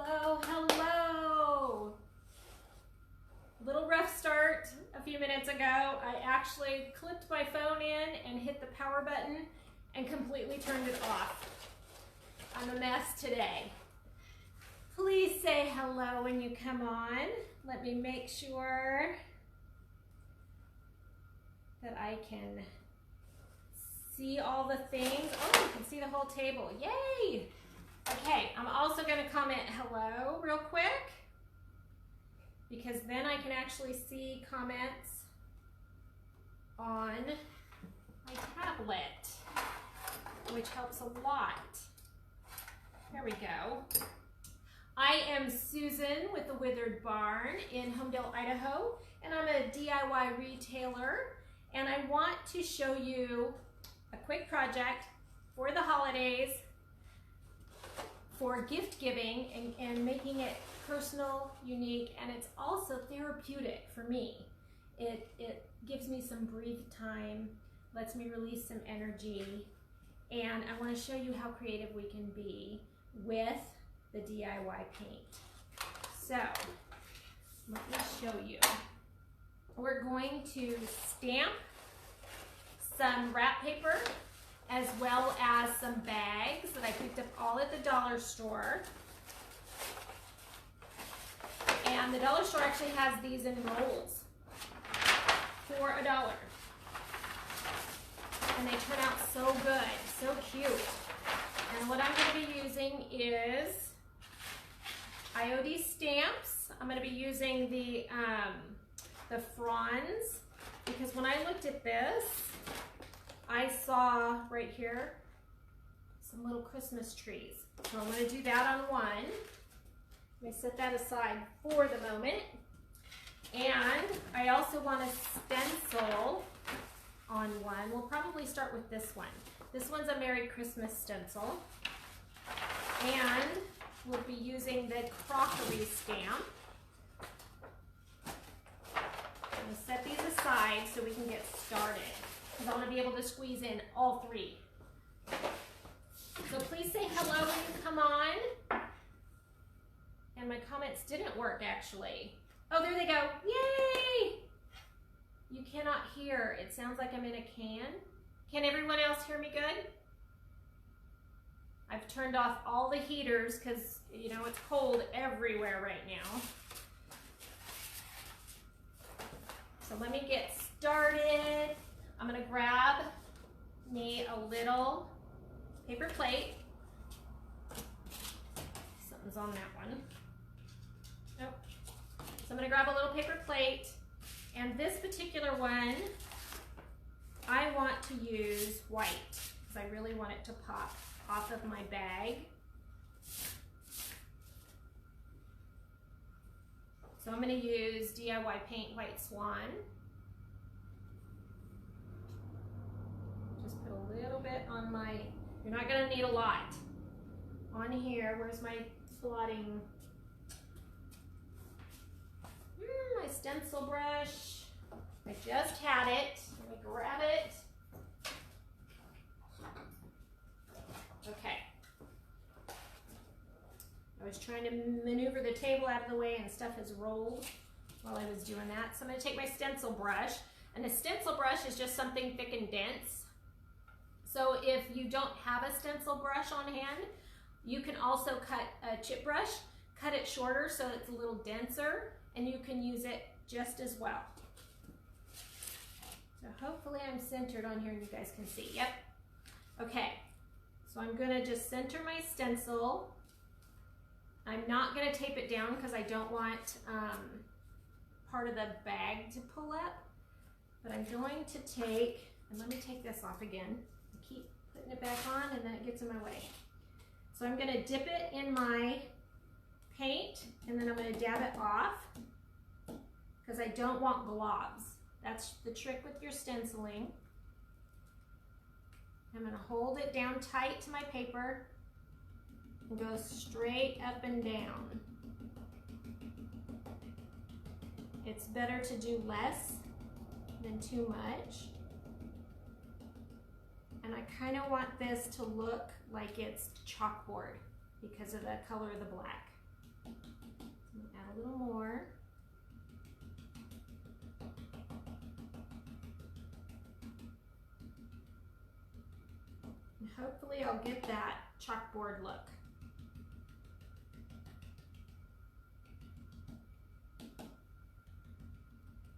Hello, hello. Little rough start a few minutes ago. I actually clipped my phone in and hit the power button and completely turned it off. I'm a mess today. Please say hello when you come on. Let me make sure that I can see all the things. Oh, you can see the whole table. Yay! Okay, I'm also going to comment hello real quick because then I can actually see comments on my tablet, which helps a lot. There we go. I am Susan with the Withered Barn in Homedale, Idaho, and I'm a DIY retailer, and I want to show you a quick project for the holidays for gift giving and making it personal, unique, and it's also therapeutic for me. It gives me some breathe time, lets me release some energy, and I want to show you how creative we can be with the DIY paint. So let me show you. We're going to stamp some wrap paper as well as some bags that I picked up all at the dollar store. And the dollar store actually has these in rolls for $1. And they turn out so good, so cute. And what I'm going to be using is IOD Stamps. I'm going to be using the fronds because when I looked at this, I saw right here some little Christmas trees. So I'm going to do that on one. Let me set that aside for the moment. And I also want to stencil on one. We'll probably start with this one. This one's a Merry Christmas stencil. And we'll be using the crockery stamp. I'm going to set these aside so we can get started, because I want to be able to squeeze in all three. So please say hello when you come on. And my comments didn't work actually. Oh, there they go. Yay! You cannot hear. It sounds like I'm in a can. Can everyone else hear me good? I've turned off all the heaters because, you know, it's cold everywhere right now. So let me get started. I'm going to grab me a little paper plate. Something's on that one. Nope. So I'm going to grab a little paper plate, and this particular one, I want to use white because I really want it to pop off of my bag. So I'm going to use DIY Paint White Swan. Just put a little bit on my, you're not going to need a lot on here. Where's my blotting? My stencil brush. I just had it. Let me grab it. Okay. I was trying to maneuver the table out of the way and stuff has rolled while I was doing that. So I'm going to take my stencil brush, and a stencil brush is just something thick and dense. So if you don't have a stencil brush on hand, you can also cut a chip brush, cut it shorter so it's a little denser, and you can use it just as well. So hopefully I'm centered on here and you guys can see. Yep. Okay. So I'm going to just center my stencil. I'm not going to tape it down because I don't want part of the bag to pull up. But I'm going to take, and let me take this off again. I keep putting it back on and then it gets in my way. So I'm going to dip it in my paint and then I'm going to dab it off because I don't want globs. That's the trick with your stenciling. I'm going to hold it down tight to my paper and go straight up and down. It's better to do less than too much. And I kind of want this to look like it's chalkboard because of the color of the black. Add a little more. And hopefully I'll get that chalkboard look.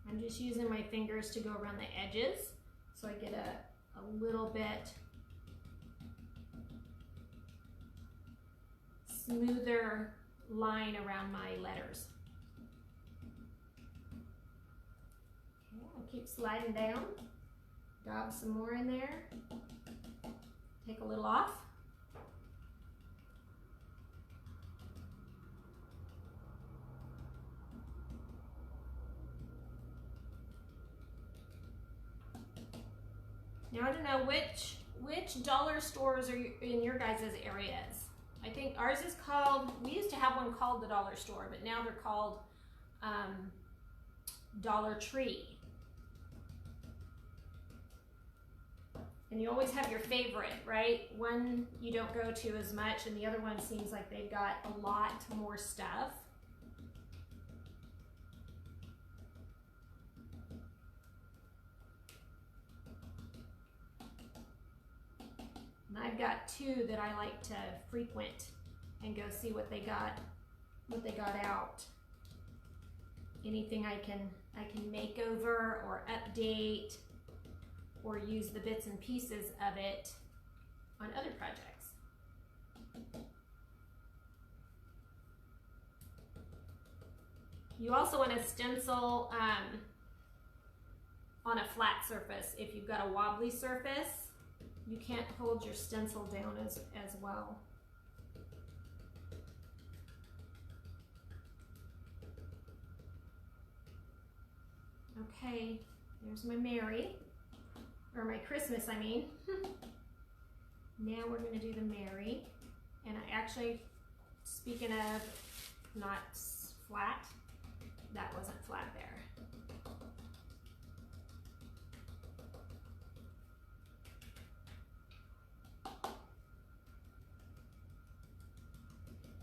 I'm just using my fingers to go around the edges so I get a little bit smoother line around my letters. Okay, I'll keep sliding down, dab some more in there, take a little off. Now I don't know which dollar stores are in your guys' areas. I think ours is called, we used to have one called the Dollar Store, but now they're called Dollar Tree. And you always have your favorite, right? One you don't go to as much and the other one seems like they've got a lot more stuff. And I've got two that I like to frequent and go see what they got out. Anything I can make over or update or use the bits and pieces of it on other projects. You also want to stencil on a flat surface. If you've got a wobbly surface, you can't hold your stencil down as well. Okay, there's my Mary, or my Christmas, I mean. Now we're going to do the Mary. And I actually, speaking of not flat, that wasn't flat there.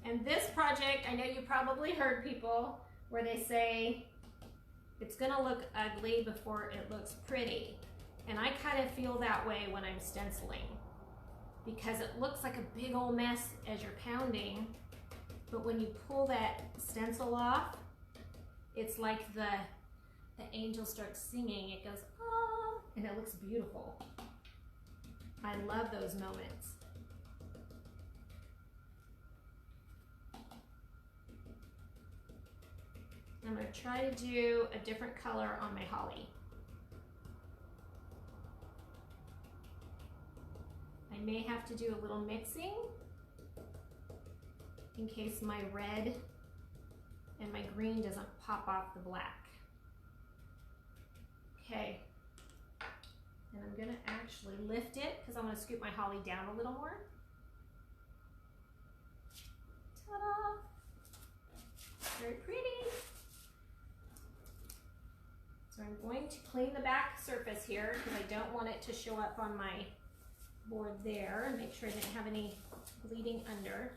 And this project, I know you probably heard people where they say it's gonna look ugly before it looks pretty. And I kind of feel that way when I'm stenciling because it looks like a big old mess as you're pounding, but when you pull that stencil off, it's like the angel starts singing. It goes, ah, and it looks beautiful. I love those moments. I'm going to try to do a different color on my holly. I may have to do a little mixing in case my red and my green doesn't pop off the black. Okay, and I'm going to actually lift it because I want to scoop my holly down a little more. Ta-da! Very pretty. So I'm going to clean the back surface here because I don't want it to show up on my board there, and make sure I didn't have any bleeding under.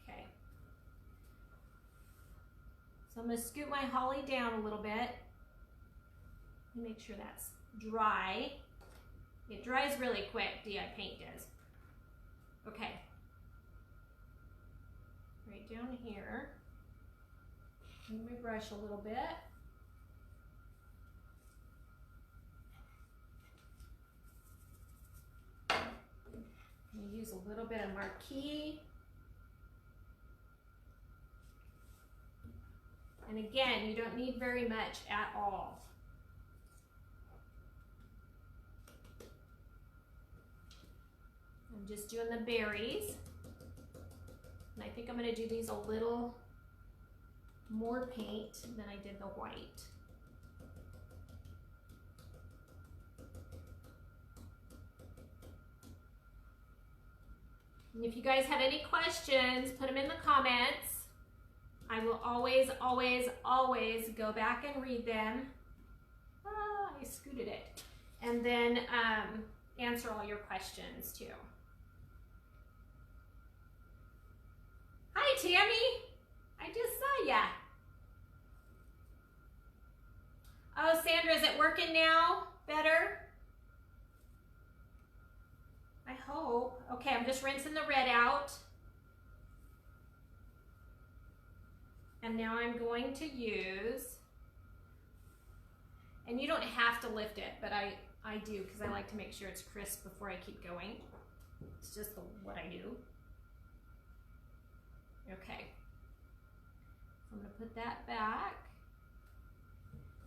Okay. So I'm going to scoop my holly down a little bit and make sure that's dry. It dries really quick, DI paint does. Okay. Right down here. Move my brush a little bit. Use a little bit of marquee. And again, you don't need very much at all. I'm just doing the berries. And I think I'm going to do these a little more paint than I did the white. And if you guys have any questions, put them in the comments. I will always, always, always go back and read them. Ah, I scooted it. And then answer all your questions too. Tammy. I just saw ya. Oh, Sandra, is it working now? Better? I hope. Okay, I'm just rinsing the red out. And now I'm going to use, and you don't have to lift it, but I do because I like to make sure it's crisp before I keep going. It's just what I do. Okay. I'm gonna put that back.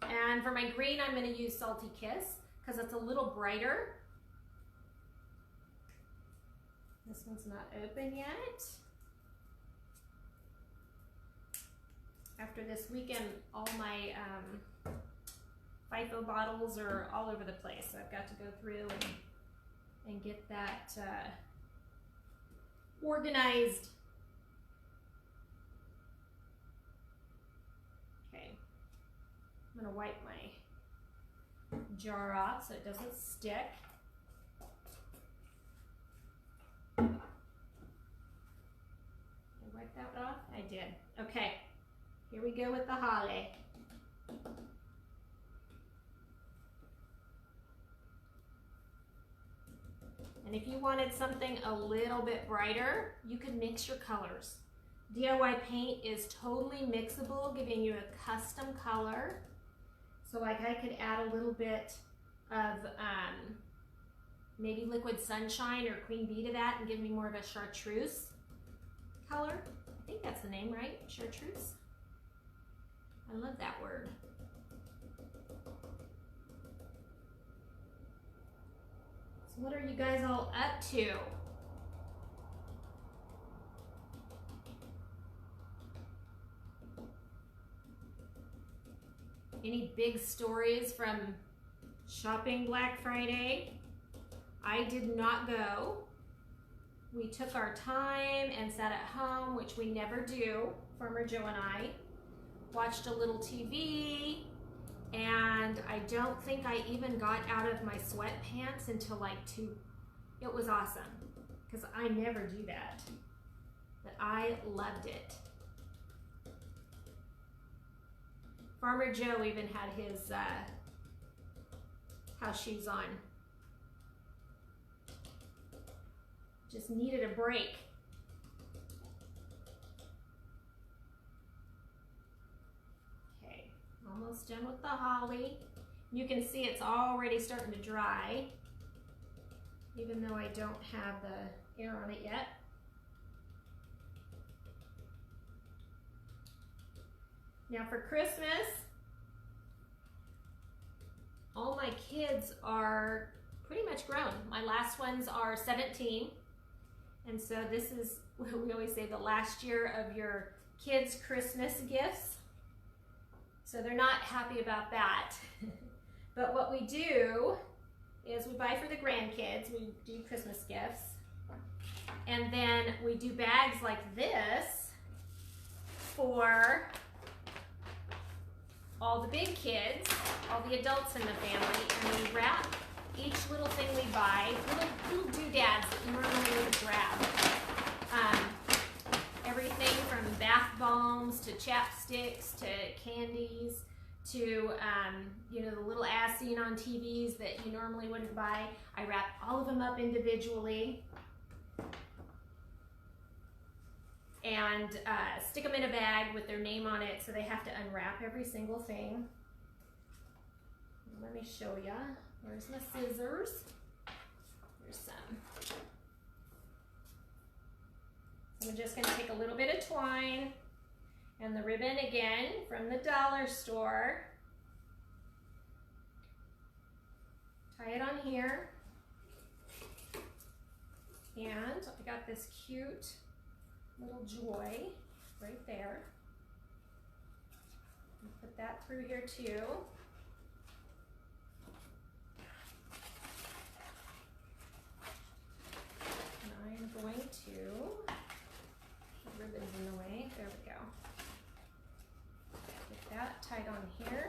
And for my green, I'm gonna use Salty Kiss because it's a little brighter. This one's not open yet. After this weekend, all my FIFO bottles are all over the place. So I've got to go through and get that organized. Okay, I'm gonna wipe my jar off so it doesn't stick. Did I wipe that off? I did. Okay, here we go with the holly. And if you wanted something a little bit brighter, you could mix your colors. DIY paint is totally mixable, giving you a custom color. So like I could add a little bit of maybe Liquid Sunshine or Queen Bee to that and give me more of a chartreuse color. I think that's the name, right? Chartreuse. I love that word. So what are you guys all up to? Any big stories from shopping Black Friday? I did not go. We took our time and sat at home, which we never do, Farmer Joe and I. Watched a little TV, and I don't think I even got out of my sweatpants until like 2. It was awesome, because I never do that, but I loved it. Farmer Joe even had his house shoes on. Just needed a break. Okay, almost done with the holly. You can see it's already starting to dry, even though I don't have the air on it yet. Now for Christmas, all my kids are pretty much grown. My last ones are 17. And so this is what we always say, the last year of your kids' Christmas gifts. So they're not happy about that. But what we do is we buy for the grandkids, we do Christmas gifts. And then we do bags like this for all the big kids, all the adults in the family, and we wrap each little thing we buy, little doodads that you normally would grab. Everything from bath bombs to chapsticks to candies to you know, the little as seen on TVs that you normally wouldn't buy. I wrap all of them up individually and stick them in a bag with their name on it, so they have to unwrap every single thing. Let me show ya. Where's my scissors? Here's some. I'm just going to take a little bit of twine and the ribbon again from the dollar store. Tie it on here. And I got this cute little joy right there. Put that through here too. I'm going to, the ribbon's in the way, there we go. Get that tied on here.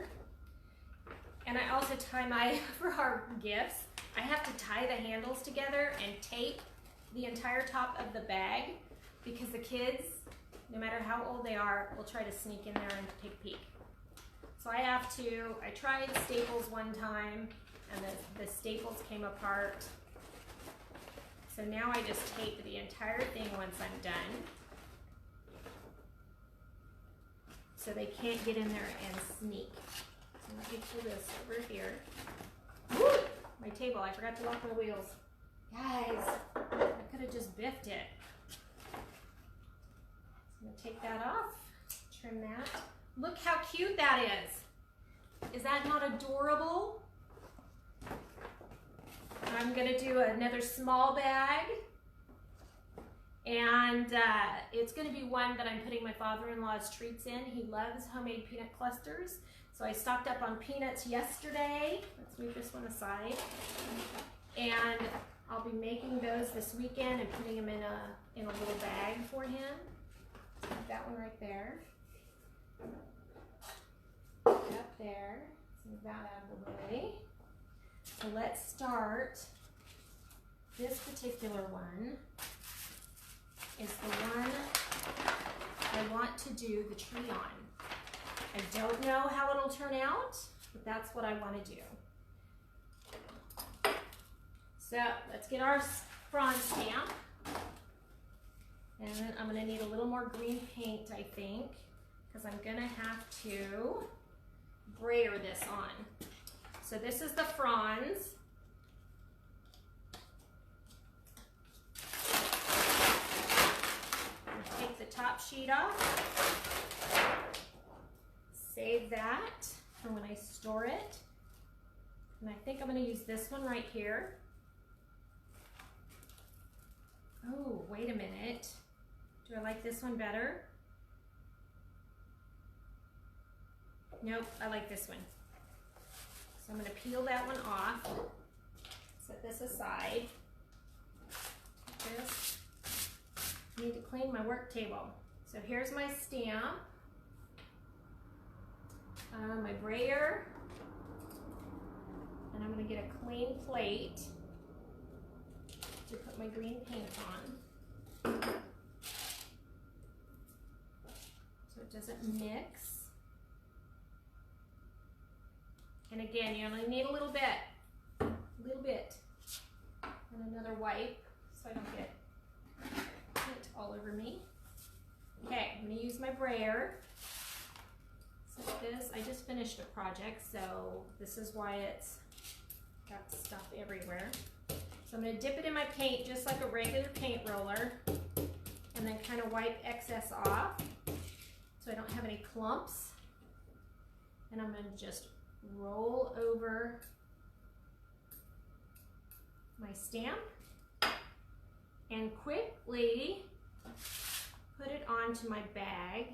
And I also tie my, for our gifts, I have to tie the handles together and tape the entire top of the bag because the kids no matter how old they are, will try to sneak in there and take a peek. So I tried staples one time and the staples came apart. So now I just tape the entire thing once I'm done. So they can't get in there and sneak. So let me pull this over here. Woo! My table, I forgot to lock my wheels. Guys, I could have just biffed it. So I'm gonna take that off, trim that. Look how cute that is. Is that not adorable? I'm gonna do another small bag. And it's gonna be one that I'm putting my father-in-law's treats in. He loves homemade peanut clusters. So I stocked up on peanuts yesterday. Let's move this one aside. And I'll be making those this weekend and putting them in a little bag for him. Put that one right there. Up there. Move that out of the way. So let's start. This particular one is the one I want to do the tree on. I don't know how it'll turn out, but that's what I want to do. So let's get our frond stamp. And then I'm going to need a little more green paint, I think, because I'm going to have to brayer this on. So this is the fronds. Take the top sheet off. Save that for when I store it. And I think I'm going to use this one right here. Oh, wait a minute. Do I like this one better? Nope, I like this one. So I'm going to peel that one off. Set this aside. This. I need to clean my work table. So here's my stamp. My brayer. And I'm going to get a clean plate to put my green paint on. So it doesn't mix. And again, you only need a little bit. And another wipe so I don't get paint all over me. Okay, I'm going to use my brayer. So this, I just finished a project, so this is why it's got stuff everywhere. So I'm going to dip it in my paint just like a regular paint roller and then kind of wipe excess off so I don't have any clumps. And I'm going to just roll over my stamp and quickly put it onto my bag.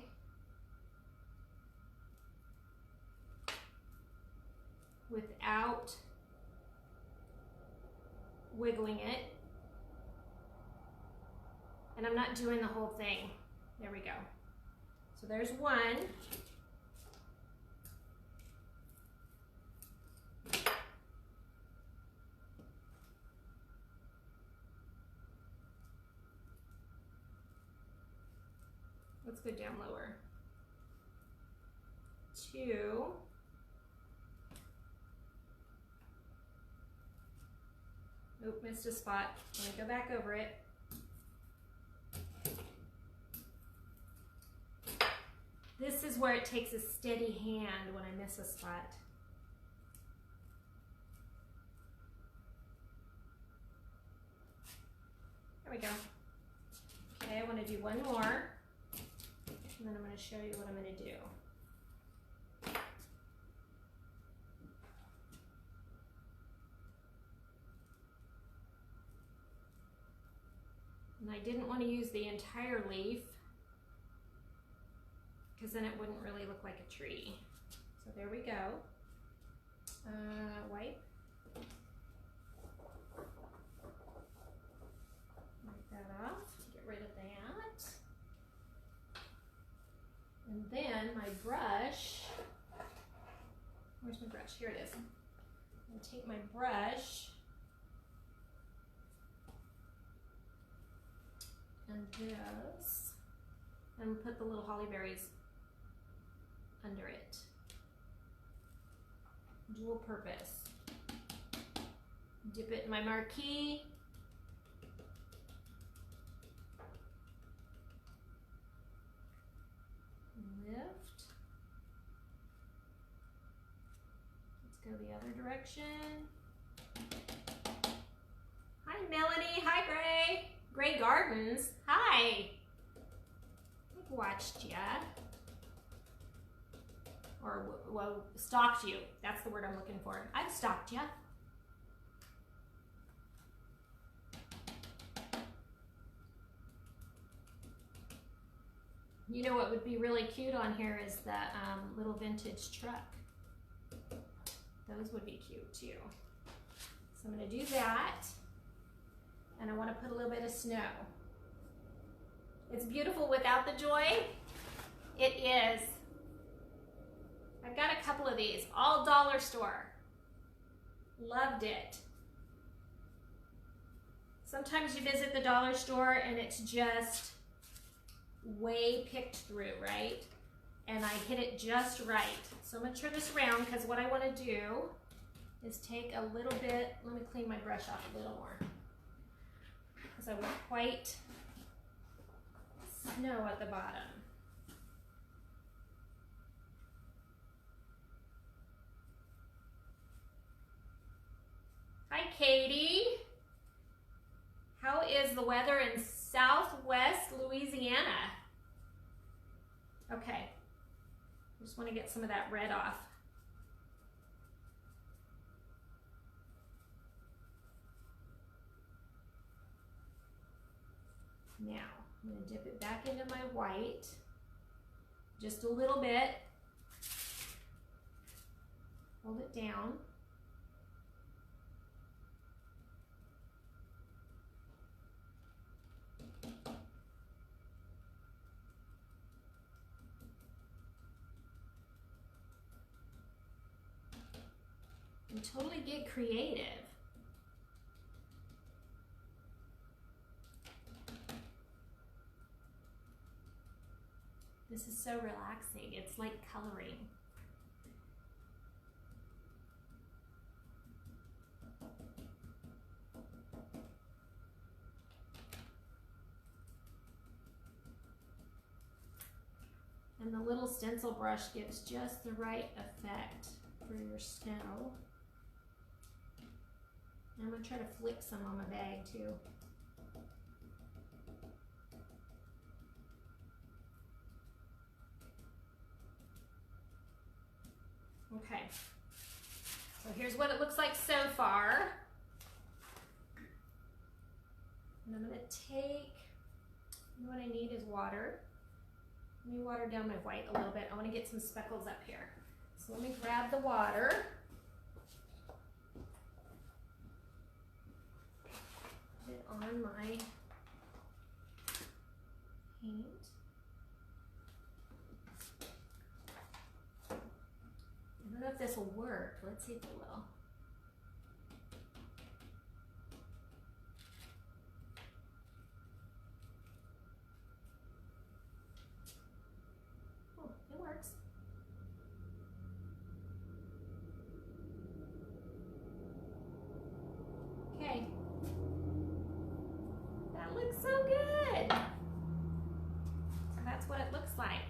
Without wiggling it. And I'm not doing the whole thing. There we go. So there's one. Let's go down lower. Two. Oop, missed a spot. Let me go back over it. This is where it takes a steady hand when I miss a spot. There we go. Okay, I want to do one more. And then I'm going to show you what I'm going to do. And I didn't want to use the entire leaf because then it wouldn't really look like a tree. So there we go. Wipe. Wipe that off. Get rid of that. And then my brush. Where's my brush? Here it is. I'm going to take my brush and this, and put the little holly berries under it. Dual purpose. Dip it in my marquee. Lift. Let's go the other direction. Hi Melanie, hi Gray. Gray Gardens, hi. I've watched ya. Or, well, stalked you. That's the word I'm looking for. I've stalked ya. You know what would be really cute on here is the little vintage truck. Those would be cute too. So I'm gonna do that. And I wanna put a little bit of snow. It's beautiful without the joy. It is. I've got a couple of these, all dollar store. Loved it. Sometimes you visit the dollar store and it's just way picked through, right? And I hit it just right. So I'm gonna turn this around because what I wanna do is take a little bit, let me clean my brush off a little more. Because I want white snow at the bottom. Hi, Katie. How is the weather in Southwest Louisiana? Okay, I just want to get some of that red off. Now, I'm going to dip it back into my white, just a little bit. Hold it down. And totally get creative. This is so relaxing. It's like coloring. And the little stencil brush gives just the right effect for your snow. And I'm going to try to flick some on my bag too. Okay, so here's what it looks like so far. And I'm going to take, you know what I need is water. Let me water down my white a little bit. I want to get some speckles up here. So let me grab the water. Put it on my paint. I don't know if this will work. Let's see if it will. Oh, it works. Okay. That looks so good. So that's what it looks like.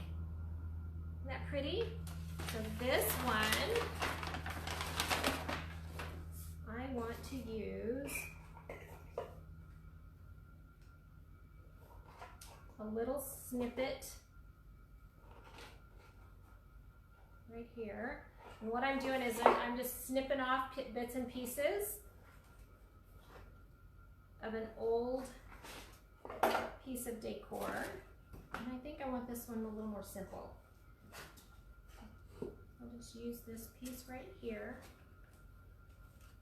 Isn't that pretty? So this one, I want to use a little snippet right here. And what I'm doing is I'm just snipping off bits and pieces of an old piece of decor. And I think I want this one a little more simple. I'll just use this piece right here.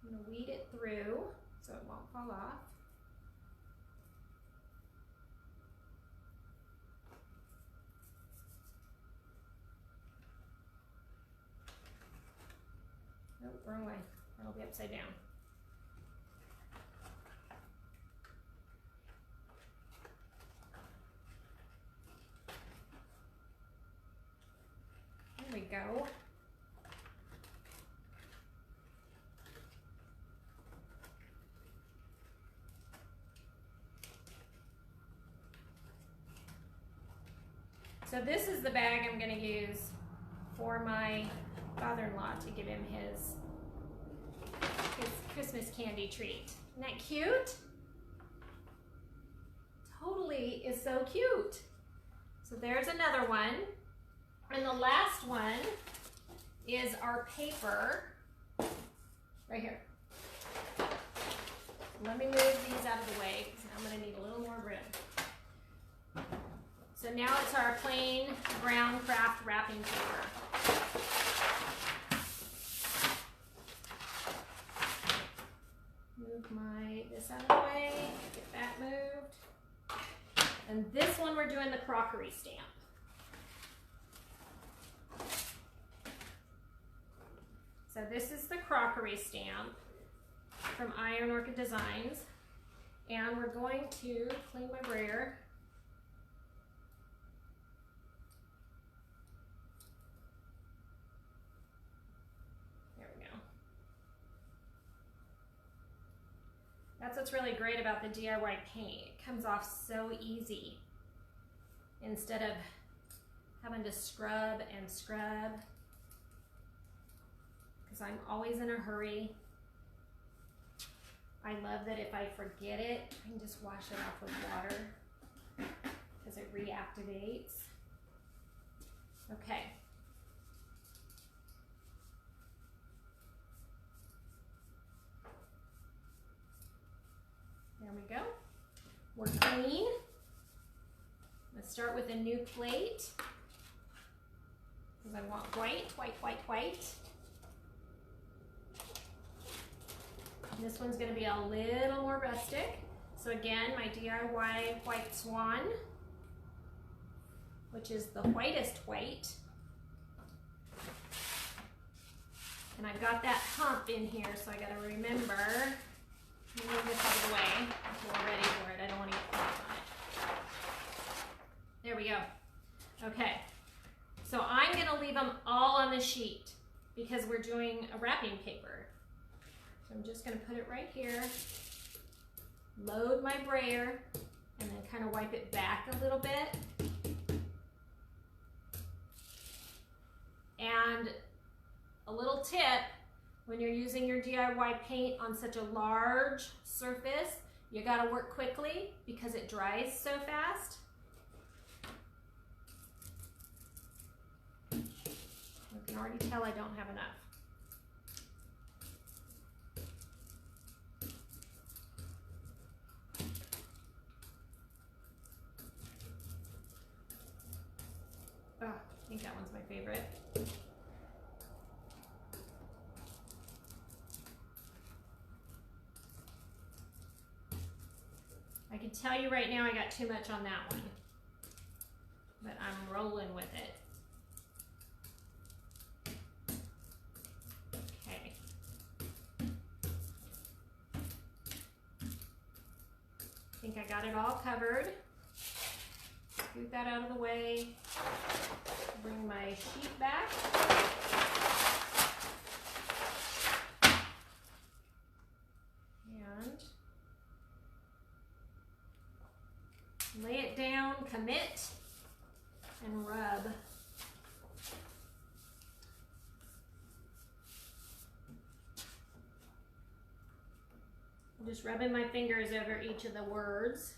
I'm going to weed it through so it won't fall off. Oh, wrong way. That'll be upside down. go. So this is the bag I'm going to use for my father-in-law to give him his Christmas candy treat. Isn't that cute? Totally is so cute. So there's another one. And the last one is our paper right here. Let me move these out of the way because I'm going to need a little more room. So now it's our plain brown craft wrapping paper. Move this out of the way, get that moved. And this one we're doing the crockery stamp. So this is the crockery stamp from Iron Orchid Designs. And we're going to clean my brayer. There we go. That's what's really great about the DIY paint. It comes off so easy instead of having to scrub and scrub, because I'm always in a hurry. I love that if I forget it, I can just wash it off with water because it reactivates. Okay. There we go. We're clean. Let's start with a new plate because I want white, white, white, white. This one's going to be a little more rustic. So again, my DIY white swan, which is the whitest white. And I've got that hump in here, so I got to remember. Move this out of the way until we're ready for it. I don't want to get caught on it. There we go. Okay. So I'm going to leave them all on the sheet because we're doing a wrapping paper. So I'm just going to put it right here, load my brayer, and then kind of wipe it back a little bit. And a little tip, when you're using your DIY paint on such a large surface, you got to work quickly because it dries so fast. You can already tell I don't have enough. Oh, I think that one's my favorite. I can tell you right now I got too much on that one, but I'm rolling with it. Okay. I think I got it all covered. Scoot that out of the way. Bring my sheet back. And lay it down, commit, and rub. I'm just rubbing my fingers over each of the words.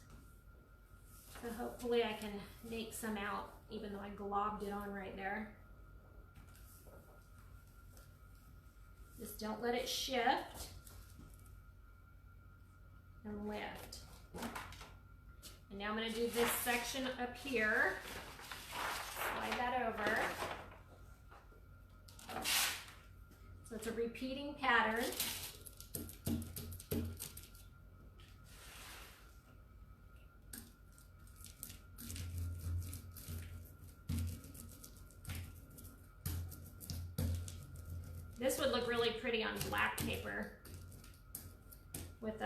So hopefully I can make some out, even though I globbed it on right there. Just don't let it shift. And lift. And now I'm going to do this section up here. Slide that over. So it's a repeating pattern. This would look really pretty on black paper with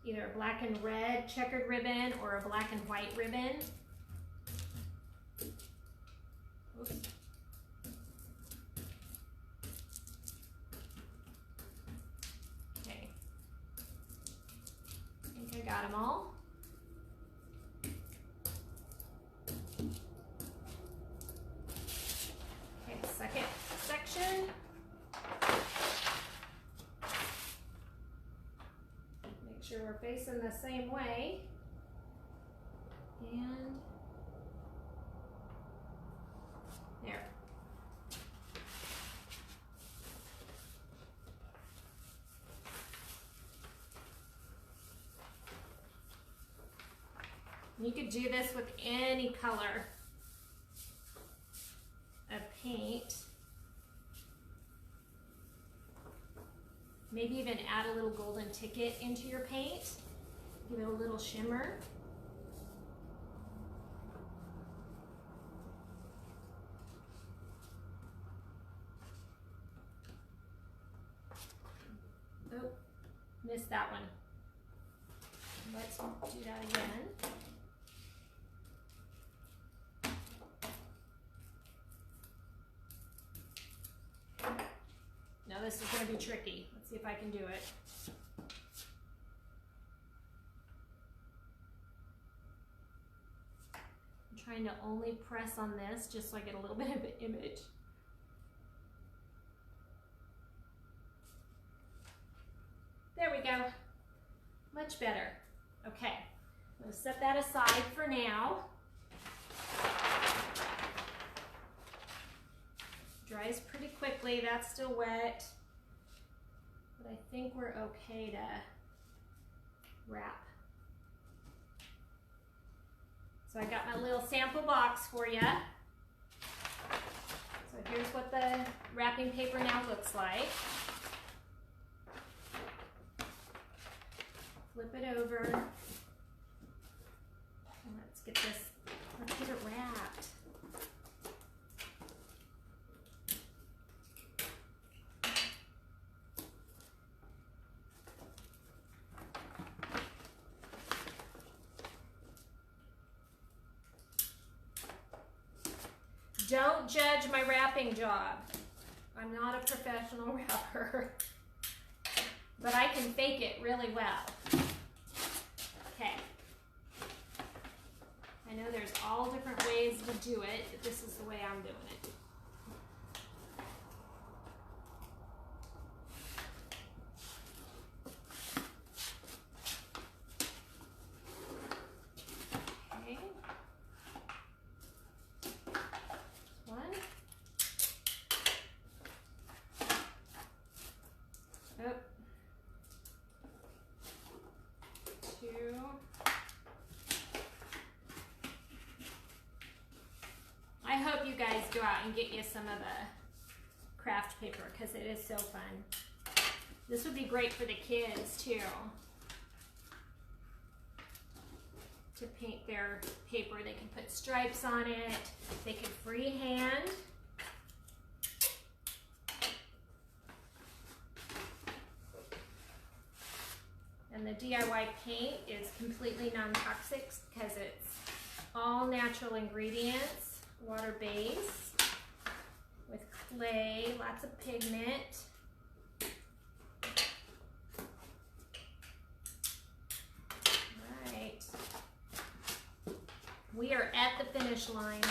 either a black and red checkered ribbon or a black and white ribbon. Oops. got them all. Okay, second section. Make sure we're facing the same way. And there. You could do this with any color of paint. Maybe even add a little golden ticket into your paint. Give it a little shimmer. Oh, missed that one. Let's do that again. Now this is going to be tricky. Let's see if I can do it. I'm trying to only press on this just so I get a little bit of an image. There we go. Much better. Okay, I'm going to set that aside for now. Dries pretty quickly, that's still wet, but I think we're okay to wrap. So I got my little sample box for you. So here's what the wrapping paper now looks like. Flip it over. And let's get it wrapped. Don't judge my wrapping job. I'm not a professional wrapper, but I can fake it really well. Okay. I know there's all different ways to do it, but this is the way I'm doing it. Okay. One. Oh. Two. I hope you guys go out and get you some of the craft paper because it is so fun. This would be great for the kids too, to paint their paper. They can put stripes on it. They can freehand. And the DIY paint is completely non-toxic because it's all natural ingredients, water-based, with clay, lots of pigment. Right. We are at the finish line.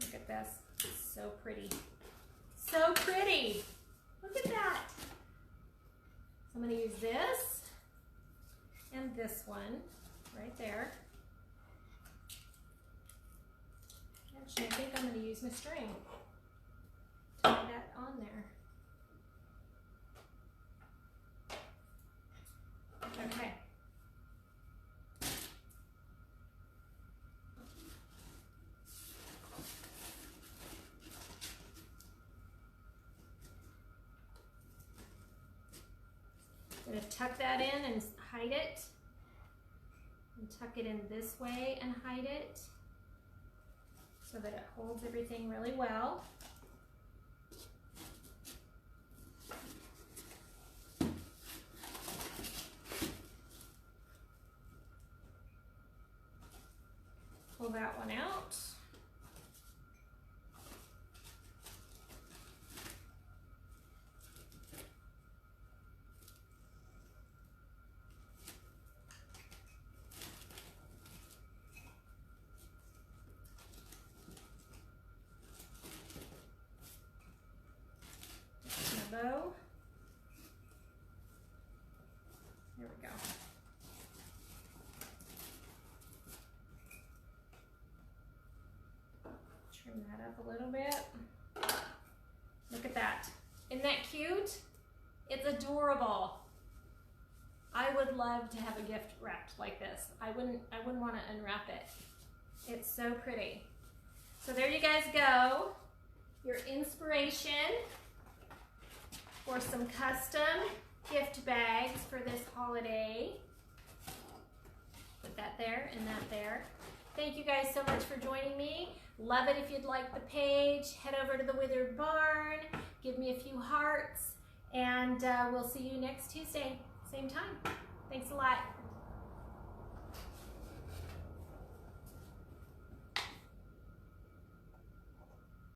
Look at this. It's so pretty. So pretty. Look at that. So I'm going to use this and this one right there. Actually, I think I'm going to use my string. Tie that on there. Okay. I'm going to tuck that in and hide it. And tuck it in this way and hide it so that it holds everything really well. Pull that one out. Trim that up a little bit. Look at that. Isn't that cute? It's adorable. I would love to have a gift wrapped like this. I wouldn't want to unwrap it. It's so pretty. So there you guys go. Your inspiration for some custom gift bags for this holiday. Put that there and that there. Thank you guys so much for joining me. Love it if you'd like the page. Head over to the Withered Barn. Give me a few hearts. And we'll see you next Tuesday, same time. Thanks a lot.